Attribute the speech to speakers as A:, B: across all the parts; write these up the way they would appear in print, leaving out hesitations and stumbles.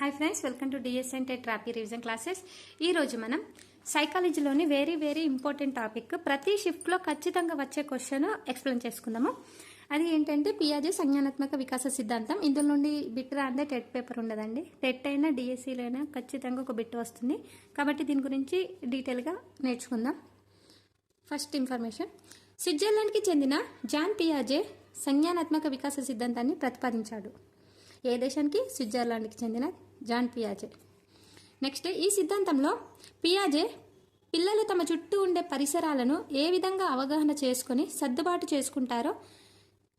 A: Hi friends, welcome to DSN TET ట్రాపీ revision classes. ఈరోజు మనం సైకాలజీలోని వెరీ ఇంపార్టెంట్ టాపిక్, ప్రతి షిఫ్ట్లో ఖచ్చితంగా వచ్చే క్వశ్చన్ ఎక్స్ప్లెయిన్ చేసుకుందాము. అది ఏంటంటే పియాజే సంజ్ఞానాత్మక వికాస సిద్ధాంతం. ఇందులో నుండి బిట్ రాందే టెట్ పేపర్ ఉండదండి. టెట్ అయినా డిఎస్సీలో అయినా ఖచ్చితంగా ఒక బిట్ వస్తుంది. కాబట్టి దీని గురించి డీటెయిల్గా నేర్చుకుందాం. ఫస్ట్ ఇన్ఫర్మేషన్, స్విట్జర్లాండ్కి చెందిన జాన్ పియాజే సంజ్ఞానాత్మక వికాస సిద్ధాంతాన్ని ప్రతిపాదించాడు. ఏ దేశానికి? స్విట్జర్లాండ్కి చెందిన జాన్ పియాజే. నెక్స్ట్, ఈ సిద్ధాంతంలో పియాజే పిల్లలు తమ చుట్టూ ఉండే పరిసరాలను ఏ విధంగా అవగాహన చేసుకొని సర్దుబాటు చేసుకుంటారో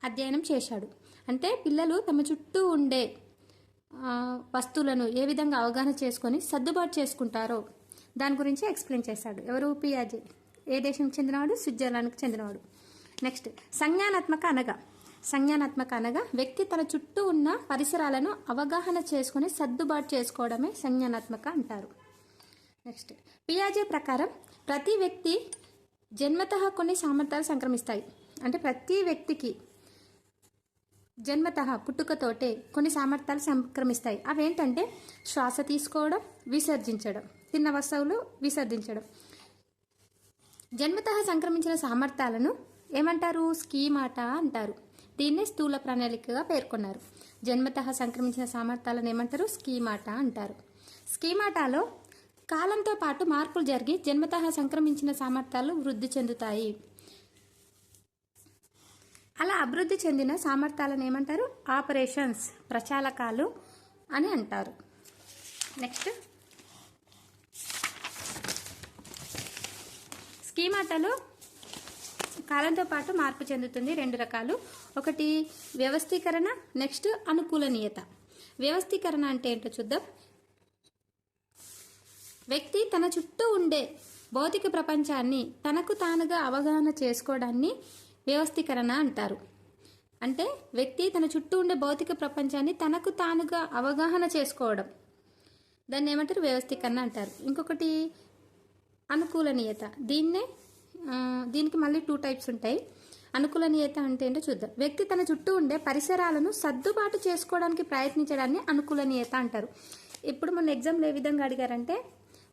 A: అధ్యయనం చేశాడు. అంటే పిల్లలు తమ చుట్టూ ఉండే వస్తువులను ఏ విధంగా అవగాహన చేసుకొని సర్దుబాటు చేసుకుంటారో దాని గురించి ఎక్స్ప్లెయిన్ చేశాడు. ఎవరు? పియాజే. ఏ దేశానికి చెందినవాడు? స్విట్జర్లాండ్కి చెందినవాడు. నెక్స్ట్, సంజ్ఞానాత్మక అనగా వ్యక్తి తన చుట్టూ ఉన్న పరిసరాలను అవగాహన చేసుకుని సర్దుబాటు చేసుకోవడమే సంజ్ఞానాత్మక అంటారు. నెక్స్ట్, పియాజే ప్రకారం ప్రతి వ్యక్తి జన్మతః కొన్ని సామర్థ్యాలు సంక్రమిస్తాయి. అంటే ప్రతి వ్యక్తికి జన్మతః పుట్టుకతోటే కొన్ని సామర్థ్యాలు సంక్రమిస్తాయి. అవేంటంటే శ్వాస తీసుకోవడం, విసర్జించడం, తిన్న వస్తువులు విసర్జించడం. జన్మతః సంక్రమించిన సామర్థ్యాలను ఏమంటారు? స్కీమాటా అంటారు. దీన్నే స్థూల ప్రణాళికగా పేర్కొన్నారు. జన్మతః సంక్రమించిన సామర్థ్యాలను ఏమంటారు? స్కీమాటా అంటారు. స్కీమాటాలో కాలంతో పాటు మార్పులు జరిగి జన్మతః సంక్రమించిన సామర్థ్యాలు వృద్ధి చెందుతాయి. అలా అభివృద్ధి చెందిన సామర్థ్యాలను ఏమంటారు? ఆపరేషన్స్, ప్రచాలకాలు అని అంటారు. నెక్స్ట్, స్కీమాటాలో కాలంతో పాటు మార్పు చెందుతుంది. రెండు రకాలు. ఒకటి వ్యవస్థీకరణ, నెక్స్ట్ అనుకూలనీయత. వ్యవస్థీకరణ అంటే ఏంటో చూద్దాం. వ్యక్తి తన చుట్టూ ఉండే భౌతిక ప్రపంచాన్ని తనకు తానుగా అవగాహన చేసుకోవడాన్ని వ్యవస్థీకరణ అంటారు. అంటే వ్యక్తి తన చుట్టూ ఉండే భౌతిక ప్రపంచాన్ని తనకు తానుగా అవగాహన చేసుకోవడం, దాన్ని ఏమంటారు? వ్యవస్థీకరణ అంటారు. ఇంకొకటి అనుకూలనీయత. దీనికి మళ్ళీ 2 టైప్స్ ఉంటాయి. అనుకూలనీయత అంటే ఏంటో చూద్దాం. వ్యక్తి తన చుట్టూ ఉండే పరిసరాలను సర్దుబాటు చేసుకోవడానికి ప్రయత్నించడాన్ని అనుకూలనీయత అంటారు. ఇప్పుడు మన ఎగ్జామ్లో ఏ విధంగా అడిగారంటే,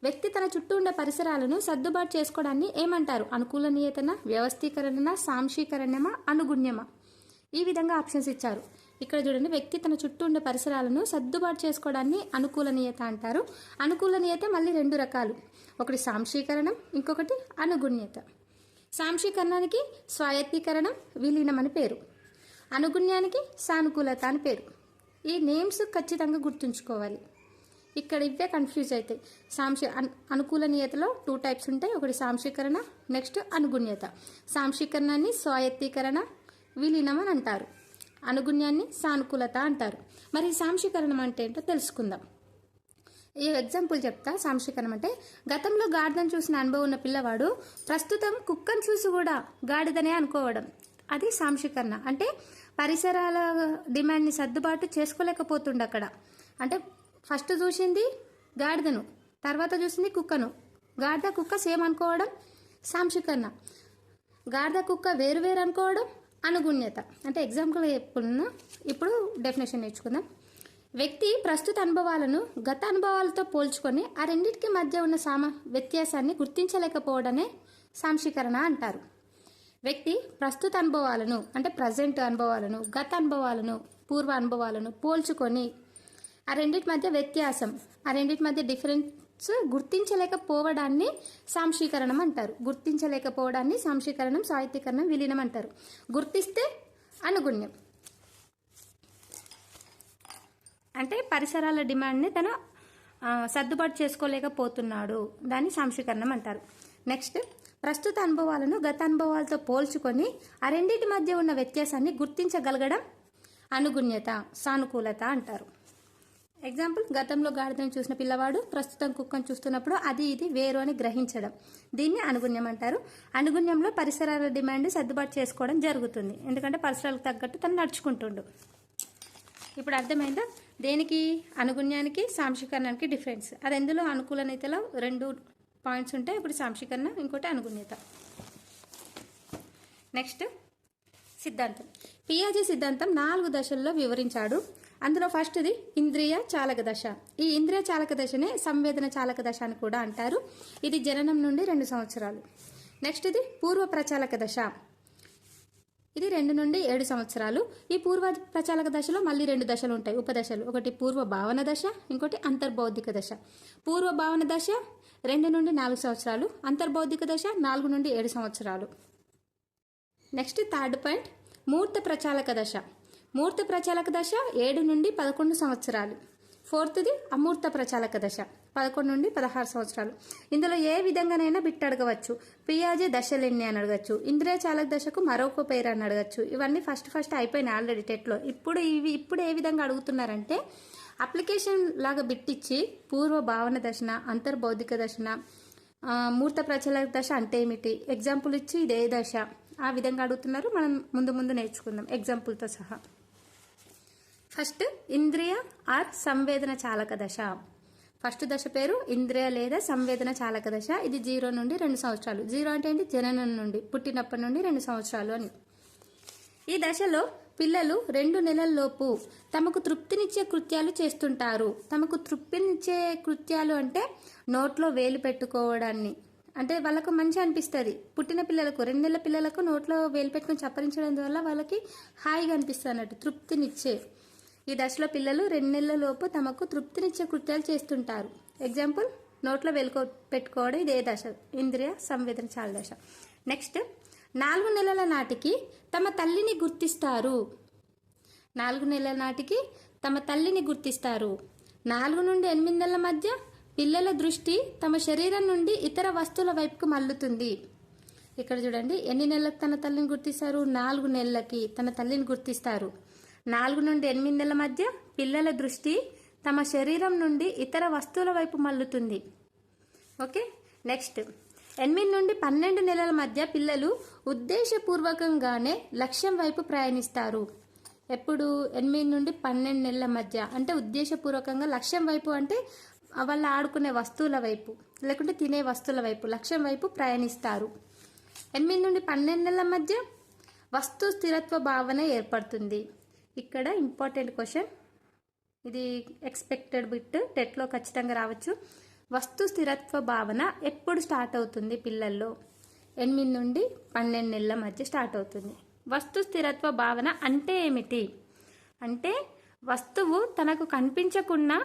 A: వ్యక్తి తన చుట్టూ ఉండే పరిసరాలను సర్దుబాటు చేసుకోవడాన్ని ఏమంటారు? అనుకూలనీయతన, వ్యవస్థీకరణ, సాంశీకరణమా, అనుగుణ్యమా? ఈ విధంగా ఆప్షన్స్ ఇచ్చారు. ఇక్కడ చూడండి, వ్యక్తి తన చుట్టూ ఉండే పరిసరాలను సర్దుబాటు చేసుకోవడాన్ని అనుకూలనీయత అంటారు. అనుకూలనీయత మళ్ళీ 2 రకాలు. ఒకటి సాంశీకరణం, ఇంకొకటి అనుగుణ్యత. సాంశీకరణానికి స్వాయత్తీకరణం, విలీనం అని పేరు. అనుగుణ్యానికి సానుకూలత అని పేరు. ఈ నేమ్స్ ఖచ్చితంగా గుర్తుంచుకోవాలి. ఇక్కడ ఇవే కన్ఫ్యూజ్ అవుతాయి. అనుకూలనీయతలో 2 టైప్స్ ఉంటాయి. ఒకటి సాంశీకరణ, నెక్స్ట్ అనుగుణ్యత. సాంశీకరణాన్ని స్వాయత్తీకరణ, విలీనం అని అంటారు. అనుగుణ్యాన్ని సానుకూలత అంటారు. మరి సాంశీకరణం అంటే ఏంటో తెలుసుకుందాం. ఈ ఎగ్జాంపుల్ చెప్తా. సాంశీకరణం అంటే, గతంలో గాడిదను చూసిన అనుభవం ఉన్న పిల్లవాడు ప్రస్తుతం కుక్కను చూసి కూడా గాడిదనే అనుకోవడం. అది సాంశీకరణ. అంటే పరిసరాల డిమాండ్ని సర్దుబాటు చేసుకోలేకపోతుండే అక్కడ. అంటే ఫస్ట్ చూసింది గాడిదను, తర్వాత చూసింది కుక్కను. గాడిద కుక్క సేమ్ అనుకోవడం సాంశీకరణ. గాడిద కుక్క వేరు అనుకోవడం అనుగుణ్యత. అంటే ఎగ్జాంపుల్ చెప్పుకున్నా. ఇప్పుడు డెఫినేషన్ నేర్చుకుందాం. వ్యక్తి ప్రస్తుత అనుభవాలను గత అనుభవాలతో పోల్చుకొని ఆ రెండింటికి మధ్య ఉన్న వ్యత్యాసాన్ని గుర్తించలేకపోవడమే సాంశీకరణ అంటారు. వ్యక్తి ప్రస్తుత అనుభవాలను అంటే ప్రజెంట్ అనుభవాలను, గత అనుభవాలను, పూర్వ అనుభవాలను పోల్చుకొని ఆ రెండింటి మధ్య వ్యత్యాసం, ఆ రెండింటి మధ్య డిఫరెన్స్ గుర్తించలేకపోవడాన్ని సాంశీకరణం అంటారు. గుర్తించలేకపోవడాన్ని సాంశీకరణం, సాహిత్యకరణం, విలీనం అంటారు. గుర్తిస్తే అనుగుణ్యం. అంటే పరిసరాల డిమాండ్ని తను సర్దుబాటు చేసుకోలేకపోతున్నాడు, దాన్ని సాంశీకరణం అంటారు. నెక్స్ట్, ప్రస్తుత అనుభవాలను గత అనుభవాలతో పోల్చుకొని ఆ రెండింటి మధ్య ఉన్న వ్యత్యాసాన్ని గుర్తించగలగడం అనుగుణ్యత, సానుకూలత అంటారు. ఎగ్జాంపుల్, గతంలో గాడిదను చూసిన పిల్లవాడు ప్రస్తుతం కుక్కను చూస్తున్నప్పుడు అది ఇది వేరు అని గ్రహించడం, దీన్ని అనుగుణ్యం అంటారు. అనుగుణ్యంలో పరిసరాల డిమాండ్ సర్దుబాటు చేసుకోవడం జరుగుతుంది. ఎందుకంటే పరిసరాలకు తగ్గట్టు తను నడుచుకుంటుండు. ఇప్పుడు అర్థమైందా? దేనికి? అనుగుణ్యానికి సాంశీకరణానికి డిఫరెన్స్. అది ఎందులో అనుకూలనీయతలో 2 పాయింట్స్ ఉంటాయి. ఇప్పుడు సాంశీకరణ, ఇంకోటి అనుగుణ్యత. నెక్స్ట్, సిద్ధాంతం. పియాజే సిద్ధాంతం 4 దశల్లో వివరించాడు. అందులో ఫస్ట్ది ఇంద్రియ చాలక దశ. ఈ ఇంద్రియ చాలక దశనే సంవేదన చాలక దశ అని కూడా అంటారు. ఇది జననం నుండి 2 సంవత్సరాలు. నెక్స్ట్ ఇది పూర్వ ప్రచాలక దశ. ఇది 2 నుండి 7 సంవత్సరాలు. ఈ పూర్వ ప్రచాలక దశలో మళ్ళీ 2 దశలు ఉంటాయి, ఉపదశలు. ఒకటి పూర్వ భావన దశ, ఇంకోటి అంతర్బౌద్ధిక దశ. పూర్వ భావన దశ 2 నుండి 4 సంవత్సరాలు, అంతర్బౌద్ధిక దశ 4 నుండి 7 సంవత్సరాలు. నెక్స్ట్ థర్డ్ పాయింట్ మూర్త ప్రచాలక దశ. మూర్త ప్రచాలక దశ 7 నుండి 11 సంవత్సరాలు. ఫోర్త్ది అమూర్త ప్రచాలక దశ 11 నుండి 16 సంవత్సరాలు. ఇందులో ఏ విధంగానైనా బిట్ అడగవచ్చు. పియాజే దశలు ఎన్ని అని అడగచ్చు, ఇంద్రియ చాలక దశకు మరొక పేరు అని అడగచ్చు. ఇవన్నీ ఫస్ట్ అయిపోయినాయి ఆల్రెడీ టెట్లో. ఇప్పుడు ఏ విధంగా అడుగుతున్నారంటే అప్లికేషన్ లాగా బిట్ ఇచ్చి పూర్వ భావన దశన, అంతర్బౌద్ధిక దశన, మూర్త ప్రచాలక దశ అంటే ఏమిటి, ఎగ్జాంపుల్ ఇచ్చి ఇదే దశ, ఆ విధంగా అడుగుతున్నారు. మనం ముందు నేర్చుకుందాం ఎగ్జాంపుల్తో సహా. ఫస్ట్ ఇంద్రియ ఆర్ సంవేదన చాలక దశ. ఫస్ట్ దశ పేరు ఇంద్రియ లేదా సంవేదన చాలక దశ. ఇది 0 నుండి 2 సంవత్సరాలు. 0 అంటే ఏంటి, జననం నుండి, పుట్టినప్పటి నుండి 2 సంవత్సరాలు అని. ఈ దశలో పిల్లలు 2 నెలల లోపు తమకు తృప్తినిచ్చే కృత్యాలు చేస్తుంటారు. తమకు తృప్తినిచ్చే కృత్యాలు అంటే నోట్లో వేలు పెట్టుకోవడాన్ని, అంటే వాళ్ళకు మంచి అనిపిస్తుంది. పుట్టిన పిల్లలకు, 2 నెలల పిల్లలకు నోట్లో వేలు పెట్టుకొని చప్పరించడం వల్ల వాళ్ళకి హాయిగా అనిపిస్తుంది అన్నట్టు, తృప్తినిచ్చే. ఈ దశలో పిల్లలు 2 నెలల లోపు తమకు తృప్తినిచ్చే కృత్యాలు చేస్తుంటారు. ఎగ్జాంపుల్ నోట్లో వేలు పెట్టుకోవడం, ఇదే దశ, ఇంద్రియ సంవేదన చాల దశ. నెక్స్ట్ 4 నెలల నాటికి తమ తల్లిని గుర్తిస్తారు. 4 నెలల నాటికి తమ తల్లిని గుర్తిస్తారు. 4 నుండి 8 నెలల మధ్య పిల్లల దృష్టి తమ శరీరం నుండి ఇతర వస్తువుల వైపుకు మల్లుతుంది. ఇక్కడ చూడండి, ఎన్ని నెలలకు తన తల్లిని గుర్తిస్తారు, 4 నెలలకి తన తల్లిని గుర్తిస్తారు. 4 నుండి 8 నెలల మధ్య పిల్లల దృష్టి తమ శరీరం నుండి ఇతర వస్తువుల వైపు మల్లుతుంది. ఓకే. నెక్స్ట్ 8 నుండి 12 నెలల మధ్య పిల్లలు ఉద్దేశపూర్వకంగానే లక్ష్యం వైపు ప్రయాణిస్తారు. ఎప్పుడు 8 నుండి 12 నెలల మధ్య అంటే ఉద్దేశపూర్వకంగా లక్ష్యం వైపు అంటే వాళ్ళు ఆడుకునే వస్తువుల వైపు లేకుంటే తినే వస్తువుల వైపు, లక్ష్యం వైపు ప్రయాణిస్తారు. 8 నుండి 12 నెలల మధ్య వస్తు స్థిరత్వ భావన ఏర్పడుతుంది. ఇక్కడ ఇంపార్టెంట్ క్వశ్చన్, ఇది ఎక్స్పెక్టెడ్ బిట్, టెట్లో ఖచ్చితంగా రావచ్చు. వస్తు స్థిరత్వ భావన ఎప్పుడు స్టార్ట్ అవుతుంది పిల్లల్లో? 8 నుండి 12 నెలల మధ్య స్టార్ట్ అవుతుంది. వస్తు స్థిరత్వ భావన అంటే ఏమిటి అంటే వస్తువు తనకు కనిపించకుండా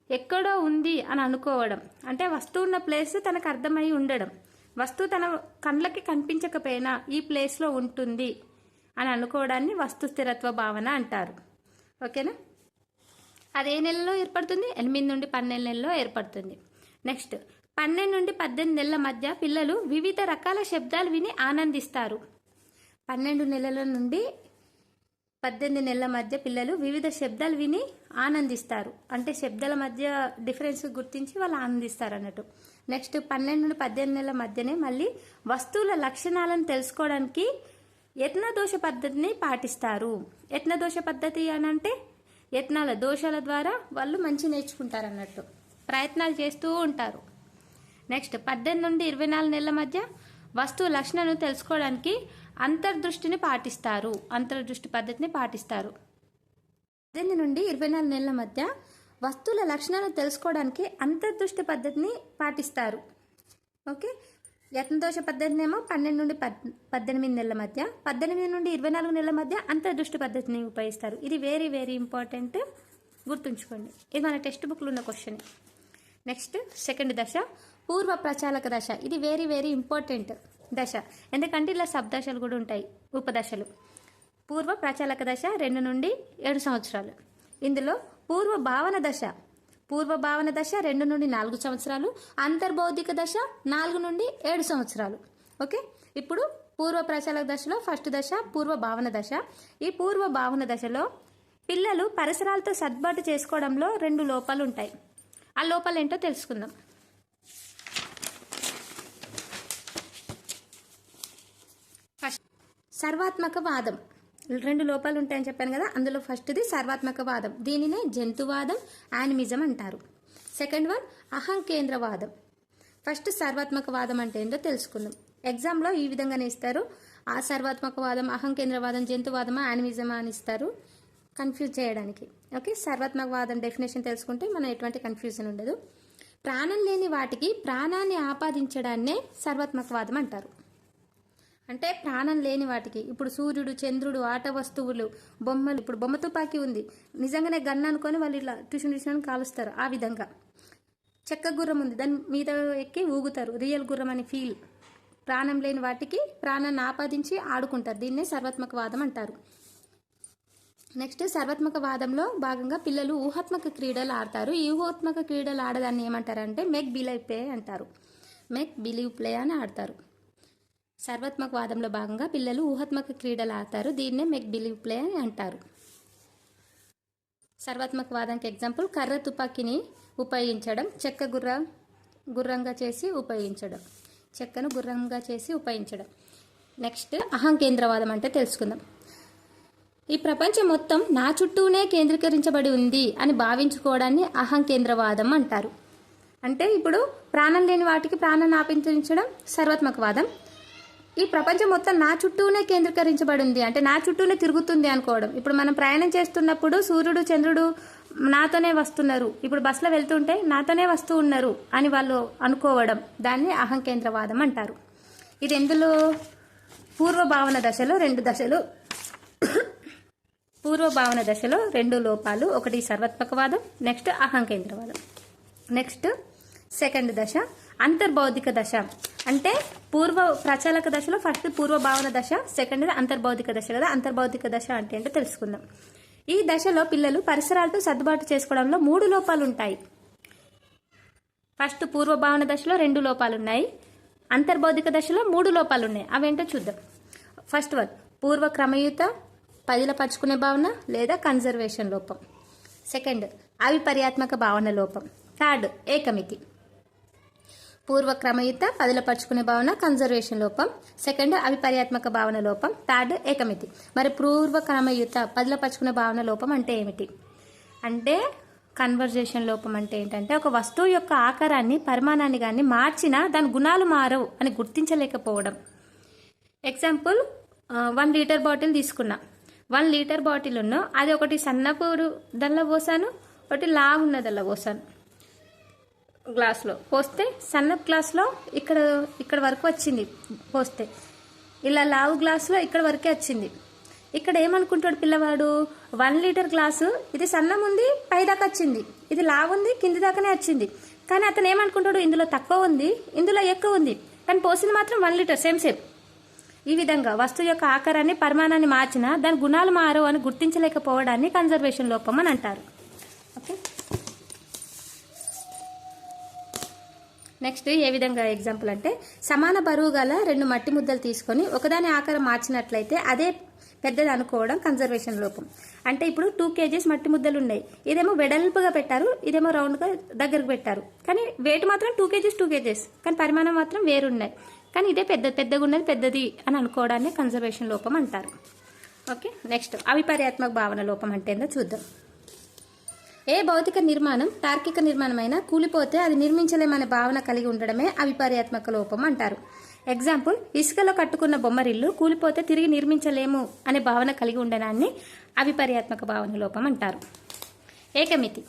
A: ఎక్కడో ఉంది అని అనుకోవడం, అంటే వస్తువు ఉన్న ప్లేస్ తనకు అర్థమై ఉండడం. వస్తువు తన కళ్ళకి కనిపించకపోయినా ఈ ప్లేస్లో ఉంటుంది అని అనుకోవడాన్ని వస్తు స్థిరత్వ భావన అంటారు. ఓకేనా? అదే నెలలో ఏర్పడుతుంది, 8 నుండి 12 నెలల్లో ఏర్పడుతుంది. నెక్స్ట్ 12 నుండి 18 నెలల మధ్య పిల్లలు వివిధ రకాల శబ్దాలు విని ఆనందిస్తారు. 12 నెలల నుండి 18 నెలల మధ్య పిల్లలు వివిధ శబ్దాలు విని ఆనందిస్తారు, అంటే శబ్దాల మధ్య డిఫరెన్స్ గుర్తించి వాళ్ళు ఆనందిస్తారు అన్నట్టు. నెక్స్ట్ 12 నుండి 18 నెలల మధ్యనే మళ్ళీ వస్తువుల లక్షణాలను తెలుసుకోవడానికి యత్నదోష పద్ధతిని పాటిస్తారు. యత్నదోష పద్ధతి అని అంటే యత్నాల దోషాల ద్వారా వాళ్ళు మంచి నేర్చుకుంటారు అన్నట్టు, ప్రయత్నాలు చేస్తూ ఉంటారు. నెక్స్ట్ 18 నుండి 24 నెలల మధ్య వస్తువు లక్షణాలను తెలుసుకోవడానికి అంతర్దృష్టిని పాటిస్తారు, అంతర్దృష్టి పద్ధతిని పాటిస్తారు. 18 నుండి 24 నెలల మధ్య వస్తువుల లక్షణాలను తెలుసుకోవడానికి అంతర్దృష్టి పద్ధతిని పాటిస్తారు. ఓకే. యత్నదోష పద్ధతినేమో 12 నుండి 18 నెలల మధ్య, 18 నుండి 24 నెలల మధ్య అంతర్దృష్టి పద్ధతిని ఉపయోగిస్తారు. ఇది వెరీ వెరీ ఇంపార్టెంట్, గుర్తుంచుకోండి. ఇది మన టెక్స్ట్ బుక్లో ఉన్న క్వశ్చన్. నెక్స్ట్ సెకండ్ దశ పూర్వ ప్రచాలక దశ. ఇది వెరీ వెరీ ఇంపార్టెంట్ దశ, ఎందుకంటే ఇలా సబ్ దశలు కూడా ఉంటాయి, ఉపదశలు. పూర్వ ప్రచాలక దశ 2 నుండి 7 సంవత్సరాలు. ఇందులో పూర్వ భావన దశ 2 నుండి 4 సంవత్సరాలు, అంతర్బౌద్ధిక దశ 4 నుండి 7 సంవత్సరాలు. ఓకే. ఇప్పుడు పూర్వ ప్రచాలక దశలో ఫస్ట్ దశ పూర్వ భావన దశ. ఈ పూర్వ భావన దశలో పిల్లలు పరిసరాలతో సర్దుబాటు చేసుకోవడంలో 2 లోపాలు ఉంటాయి. ఆ లోపాలు ఏంటో తెలుసుకుందాం. ఫస్ట్ సర్వాత్మక వాదం. 2 లోపాలు ఉంటాయని చెప్పాను కదా, అందులో ఫస్ట్ది సర్వాత్మక వాదం. దీనినే జంతువాదం, యానిమిజం అంటారు. సెకండ్ వన్ అహంకేంద్రవాదం. ఫస్ట్ సర్వాత్మక వాదం అంటే ఏంటో తెలుసుకుందాం. ఎగ్జామ్లో ఈ విధంగానే ఇస్తారు. ఆ సర్వాత్మక వాదం, అహంకేంద్రవాదం, జంతువాదమా యానిమిజమా అని ఇస్తారు. కన్ఫ్యూజ్ చేయడానికి. ఓకే, సర్వాత్మకవాదం డెఫినేషన్ తెలుసుకుంటే మనం ఎటువంటి కన్ఫ్యూజన్ ఉండదు. ప్రాణం లేని వాటికి ప్రాణాన్ని ఆపాదించడాన్నే సర్వాత్మకవాదం అంటారు. అంటే ప్రాణం లేని వాటికి, ఇప్పుడు సూర్యుడు, చంద్రుడు, ఆట వస్తువులు, బొమ్మలు, ఇప్పుడు బొమ్మ తుపాకీ ఉంది, నిజంగానే గన్ అనుకొని వాళ్ళు ఇట్లా ట్యూషన్ కాలుస్తారు. ఆ విధంగా చెక్క గుర్రం ఉంది, దాని మీద ఎక్కి ఊగుతారు, రియల్ గుర్రం అని ఫీల్. ప్రాణం లేని వాటికి ప్రాణాన్ని ఆపాదించి ఆడుకుంటారు. దీన్నే సర్వాత్మకవాదం అంటారు. నెక్స్ట్, సర్వాత్మకవాదంలో భాగంగా పిల్లలు ఊహాత్మక క్రీడలు ఆడతారు. ఈ ఊహాత్మక క్రీడలు ఆడదాన్ని ఏమంటారంటే మేక్ బిలీవ్ ప్లే అంటారు. మేక్ బిలీవ్ ప్లే అని ఆడతారు. సర్వాత్మకవాదంలో భాగంగా పిల్లలు ఊహాత్మక క్రీడలు ఆడతారు. దీన్నే మేక్ బిలీవ్ ప్లే అని అంటారు. సర్వాత్మకవాదానికి ఎగ్జాంపుల్ కర్ర తుపాకీని ఉపయోగించడం, చెక్క గుర్రంగా చేసి ఉపయోగించడం, చెక్కను గుర్రంగా చేసి ఉపయోగించడం. నెక్స్ట్, అహంకేంద్రవాదం అంటే తెలుసుకుందాం. ఈ ప్రపంచం మొత్తం నా చుట్టూనే కేంద్రీకరించబడి ఉంది అని భావించుకోవడాన్ని అహంకేంద్రవాదం అంటారు. అంటే ఇప్పుడు ప్రాణం లేని వాటికి ప్రాణాన్ని ఆపించడం సర్వాత్మకవాదం. ఈ ప్రపంచం మొత్తం నా చుట్టూనే కేంద్రీకరించబడి ఉంది అంటే నా చుట్టూనే తిరుగుతుంది అనుకోవడం. ఇప్పుడు మనం ప్రయాణం చేస్తున్నప్పుడు సూర్యుడు, చంద్రుడు నాతోనే వస్తున్నారు, ఇప్పుడు బస్సులో వెళ్తుంటే నాతోనే వస్తూ ఉన్నారు అని వాళ్ళు అనుకోవడం, దాన్ని అహంకేంద్రవాదం అంటారు. ఇది ఎందులో? పూర్వభావన దశలో రెండు లోపాలు. ఒకటి సర్వాత్మకవాదం, నెక్స్ట్ అహంకేంద్రవాదం. నెక్స్ట్ సెకండ్ దశ అంతర్బౌద్ధిక దశ. అంటే పూర్వ ప్రచాలక దశలో ఫస్ట్ పూర్వభావన దశ, సెకండ్ అంతర్బౌద్ధిక దశ కదా. అంతర్బౌద్ధిక దశ అంటే ఏంటో తెలుసుకుందాం. ఈ దశలో పిల్లలు పరిసరాలతో సర్దుబాటు చేసుకోవడంలో 3 లోపాలు ఉంటాయి. ఫస్ట్ పూర్వభావన దశలో 2 లోపాలు ఉన్నాయి, అంతర్బౌద్ధిక దశలో 3 లోపాలు ఉన్నాయి. అవేంటో చూద్దాం. ఫస్ట్ వన్ పూర్వ క్రమయుత పదిలపరుచుకునే భావన లేదా కన్జర్వేషన్ లోపం. సెకండ్ అవిపర్యాత్మక భావన లోపం. థర్డ్ ఏకమితి. పూర్వ క్రమయుత పదిలపరుచుకునే భావన కన్జర్వేషన్ లోపం, సెకండ్ అవిపర్యాత్మక భావన లోపం, థర్డ్ ఏకమితి. మరి పూర్వ క్రమయుత పదిలపరుచుకునే భావన లోపం అంటే ఏమిటి? అంటే కన్వర్జేషన్ లోపం అంటే ఏంటంటే ఒక వస్తువు యొక్క ఆకారాన్ని, పరిమాణాన్ని కానీ మార్చినా దాని గుణాలు మారవు అని గుర్తించలేకపోవడం. ఎగ్జాంపుల్, 1 లీటర్ బాటిల్ తీసుకున్నా. 1 లీటర్ బాటిల్ ఉన్నో అది ఒకటి సన్నపూరు దల్ల పోసాను, ఒకటి లావు ఉన్న దల్ల పోసాను. గ్లాస్లో పోస్తే సన్న గ్లాస్లో ఇక్కడ వరకు వచ్చింది పోస్తే, ఇలా లావు గ్లాసులో ఇక్కడ వరకే వచ్చింది. ఇక్కడ ఏమనుకుంటాడు పిల్లవాడు, 1 లీటర్ గ్లాసు ఇది సన్నం ఉంది పైదాకా వచ్చింది, ఇది లావు ఉంది కింది దాకానే వచ్చింది. కానీ అతను ఏమనుకుంటాడు, ఇందులో తక్కువ ఉంది ఇందులో ఎక్కువ ఉంది, కానీ పోసింది మాత్రం 1 లీటర్ సేమ్. ఈ విధంగా వస్తువు యొక్క ఆకారాన్ని, పరిమాణాన్ని మార్చినా దాని గుణాలు మారవు అని గుర్తించలేకపోవడాన్ని కన్జర్వేషన్ లోపం అని అంటారు. ఓకే, నెక్స్ట్ ఏ విధంగా ఎగ్జాంపుల్ అంటే సమాన బరువు గల 2 మట్టి ముద్దలు తీసుకొని ఒకదాని ఆకారం మార్చినట్లయితే అదే పెద్దది అనుకోవడం కన్జర్వేషన్ లోపం. అంటే ఇప్పుడు 2 kgs మట్టి ముద్దలు ఉన్నాయి, ఇదేమో వెడల్పుగా పెట్టారు, ఇదేమో రౌండ్గా దగ్గరకు పెట్టారు, కానీ వెయిట్ మాత్రం 2 kgs, కానీ పరిమాణం మాత్రం వేరున్నాయి, కానీ ఇదే పెద్దగా ఉన్నది పెద్దది అని అనుకోవడాన్ని కన్జర్వేషన్ లోపం అంటారు. ఓకే, నెక్స్ట్ అవిపర్యాత్మక భావన లోపం అంటే ఏందో చూద్దాం. ఏ భౌతిక నిర్మాణం తార్కిక నిర్మాణమైనా కూలిపోతే అది నిర్మించలేమనే భావన కలిగి ఉండడమే అవిపర్యాత్మక లోపం అంటారు. ఎగ్జాంపుల్, ఇసుకలో కట్టుకున్న బొమ్మరిల్లు కూలిపోతే తిరిగి నిర్మించలేము అనే భావన కలిగి ఉండడాన్ని అవిపర్యాత్మక భావన లోపం అంటారు. ఏకమితి.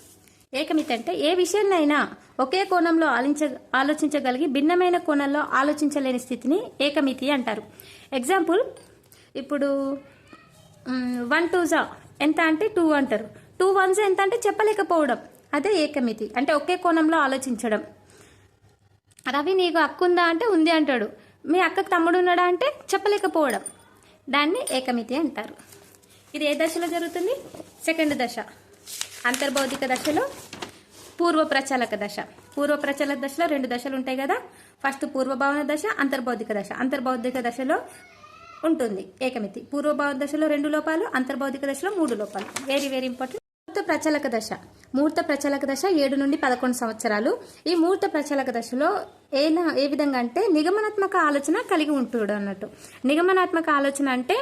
A: ఏకమితి అంటే ఏ విషయాన్నైనా ఒకే కోణంలో ఆలోచించగలిగి భిన్నమైన కోణంలో ఆలోచించలేని స్థితిని ఏకమితి అంటారు. ఎగ్జాంపుల్, ఇప్పుడు 1 2s ఎంత అంటే 2 అంటారు, 2 1s ఎంత అంటే చెప్పలేకపోవడం, అదే ఏకమితి. అంటే ఒకే కోణంలో ఆలోచించడం. రవి నీకు అక్క ఉందా అంటే ఉంది అంటాడు, మీ అక్కకు తమ్ముడు ఉన్నాడా అంటే చెప్పలేకపోవడం, దాన్ని ఏకమితి అంటారు. ఇది ఏ దశలో జరుగుతుంది? సెకండ్ దశ, అంతర్బౌద్ధిక దశలో. పూర్వ ప్రచాలక దశ. పూర్వ ప్రచాలక దశలో 2 దశలు ఉంటాయి కదా. ఫస్ట్ పూర్వభావన దశ, అంతర్బౌద్ధిక దశ. అంతర్బౌద్ధిక దశలో ఉంటుంది ఏకమితి. పూర్వభావన దశలో 2 లోపాలు, అంతర్బౌద్ధిక దశలో 3 లోపాలు. Very very important. మూర్త ప్రచాలక దశ. మూర్త ప్రచాలక దశ 7 నుండి 11 సంవత్సరాలు. ఈ మూర్త ప్రచాలక దశలో ఏ విధంగా అంటే నిగమనాత్మక ఆలోచన కలిగి ఉంటాడు అన్నట్టు. నిగమనాత్మక ఆలోచన అంటే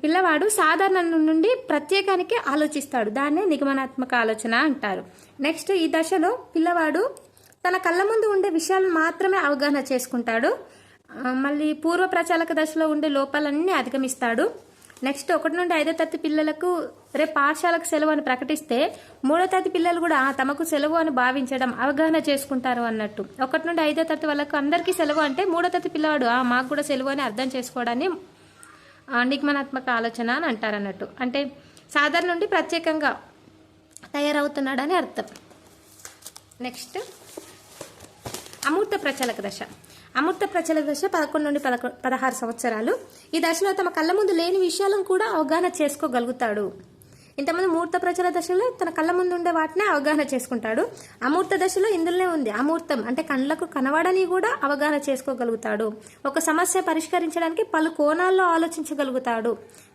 A: పిల్లవాడు సాధారణ నుండి ప్రత్యేకానికి ఆలోచిస్తాడు, దాన్నే నిగమనాత్మక ఆలోచన అంటారు. నెక్స్ట్ ఈ దశలో పిల్లవాడు తన కళ్ళ ముందు ఉండే విషయాలను మాత్రమే అవగాహన చేసుకుంటాడు. మళ్ళీ పూర్వ ప్రచాలక దశలో ఉండే లోపాలన్నీ అధిగమిస్తాడు. నెక్స్ట్ 1 నుండి 5వ తరగతి పిల్లలకు రేపు పాఠశాలకు సెలవు అని ప్రకటిస్తే 3వ తరగతి పిల్లలు కూడా తమకు సెలవు అని భావించడం, అవగాహన చేసుకుంటారు అన్నట్టు. 1 నుండి 5వ తరగతి వాళ్ళకు అందరికీ సెలవు అంటే 3వ తరగతి పిల్లవాడు మాకు కూడా సెలవు అని అర్థం చేసుకోవడాన్ని నిగమనాత్మక ఆలోచన అని అంటారు అన్నట్టు. అంటే సాధారణ నుండి ప్రత్యేకంగా తయారవుతున్నాడని అర్థం. నెక్స్ట్ అమూర్త ప్రచలక దశ. అమూర్త ప్రచలక దశ 11 నుండి 16 సంవత్సరాలు. ఈ దశలో తమ కళ్ళ ముందు లేని విషయాలను కూడా అవగాహన చేసుకోగలుగుతాడు. ఇంతకుముందు మూర్త ప్రచల దశలో తన కళ్ళ ముందు ఉండే వాటినే అవగాహన చేసుకుంటాడు. అమూర్త దశలో ఇందులోనే ఉంది. అమూర్తం అంటే కళ్ళకు కనబడని కూడా అవగాహన చేసుకోగలుగుతాడు. ఒక సమస్య పరిష్కరించడానికి పలు కోణాల్లో ఆలోచించగలుగుతాడు.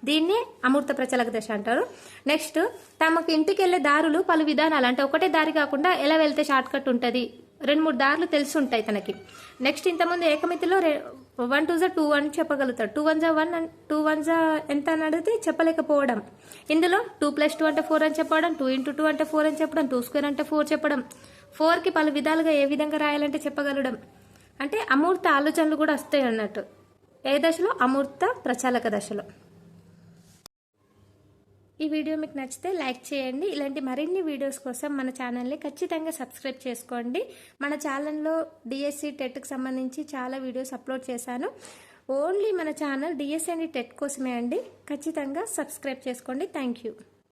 A: దీన్నే అమూర్త ప్రచలక దశ అంటారు. నెక్స్ట్ తమకు ఇంటికి వెళ్లే దారులు పలు విధానాలు, అంటే ఒకటే దారి కాకుండా ఎలా వెళ్తే షార్ట్ కట్ ఉంటుంది, 2-3 దారులు తెలిసి ఉంటాయి తనకి. నెక్స్ట్ ఇంతకుముందు ఏకమితిలో 1 2 2 అని చెప్పగలుగుతాడు. 2 1 1 2 1 ఎంత అని అడిగితే చెప్పలేకపోవడం. ఇందులో 2 + 2 అంటే 4 అని చెప్పడం, 2 × 2 అంటే 4 అని చెప్పడం, 2² అంటే 4 చెప్పడం, 4కి పలు విధాలుగా ఏ విధంగా రాయాలంటే చెప్పగలడం. అంటే అమూర్త ఆలోచనలు కూడా వస్తాయి అన్నట్టు. ఏ దశలో? అమూర్త ప్రచాలక దశలో. ఈ వీడియో మీకు నచ్చితే లైక్ చేయండి. ఇలాంటి మరిన్ని వీడియోస్ కోసం మన ఛానల్ని ఖచ్చితంగా సబ్స్క్రైబ్ చేసుకోండి. మన ఛానల్లో డిఎస్సి టెట్కి సంబంధించి చాలా వీడియోస్ అప్లోడ్ చేశాను. ఓన్లీ మన ఛానల్ డిఎస్సి అండ్ టెట్ కోసమే అండి. ఖచ్చితంగా సబ్స్క్రైబ్ చేసుకోండి. Thank you.